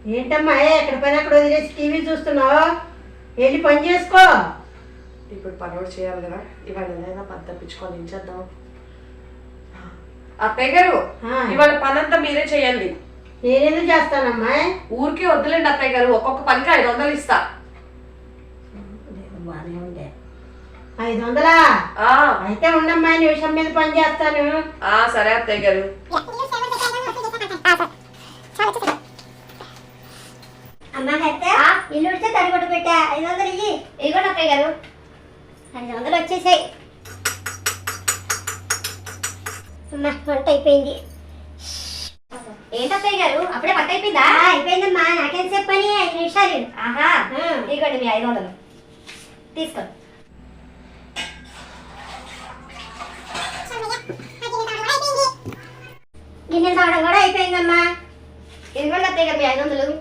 ఏంటమ్మా ఎక్కడ పని అక్కడ వదిలేసి టీవీ చూస్తున్నావు? వెళ్ళి పని చేసుకో. ఇప్పుడు పని కూడా చేయాలి కదా, ఇవాళ ఏదైనా పని తప్పించుకొని ఏం చేద్దాం. అత్తయ్య గారు ఇవాళ పని అంతా మీరే చేయండి. నేనేందుకు చేస్తానమ్మా? ఊరికే వద్దులేండి అత్తయ్య గారు, ఒక్కొక్క పనికి 500 ఇస్తా. 500? అయితే ఉండమ్మా, నిమిషం మీద పని చేస్తాను. సరే అత్తయ్య గారు. అమ్మా ఇల్లు ఉడితే తడిగొట్టు పెట్టా 500 ఇయ్యి. ఇదిగోండి అత్తయ్య గారు, 500 వచ్చేసాయి. అమ్మా వంట అయిపోయింది. ఏంటి అత్తయ్య గారు అప్పుడే వంట అయిపోయిందా? అయిపోయిందమ్మా, నాకేం చెప్పని 5 నిమిషాలు. ఇదిగోండి మీ 500 తీసుకోండి. గిన్నెలు తాగడం కూడా అయిపోయిందమ్మా. ఇదిగోండి అత్తయ్య గారు మీ 500.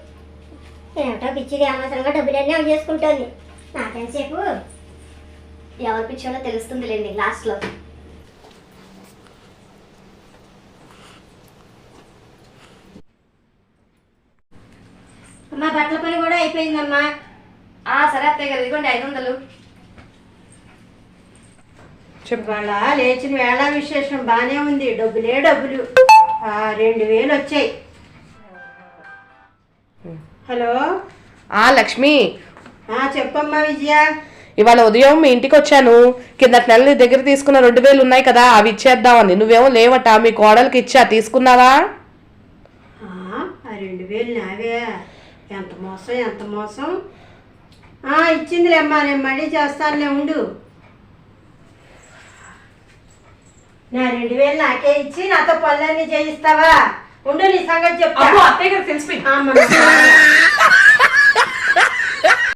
ఏమిటో పిచ్చిది అనవసరంగా డబ్బులన్నీ అవి చేసుకుంటుంది. నాకెంతసేపు ఎవరు పిచ్చోనో తెలుస్తుందిలేండి లాస్ట్ లో. అమ్మా బట్టల పని కూడా అయిపోయిందమ్మా. సరే అత్తయ్య గారు ఇదిగోండి 500. వాళ్ళ లేచిన వేళ విశేషం బానే ఉంది. డబ్బులే డబ్బులు. 2000 వచ్చాయి. హలో లక్ష్మి, చెప్పమ్మా విజయ. ఇవాళ ఉదయం మీ ఇంటికి వచ్చాను. కిందటి నెల నీ దగ్గర తీసుకున్న 2000 ఉన్నాయి కదా, అవి ఇచ్చేద్దామని. నువ్వేమో లేవట, మీ కోడలికి ఇచ్చా, తీసుకున్నావా? 2000 నావే? ఎంత మోసం, ఎంత మోసం. ఇచ్చిందిలేమ్మా, నేను మళ్ళీ చేస్తానులే ఉండు. నా 2000 నాకే ఇచ్చి నాతో పనులన్నీ చేయిస్తావా? ఉండు, నీ సంగతి చెప్తా. అత్తయ్య గారు తెలిసిపోయింది.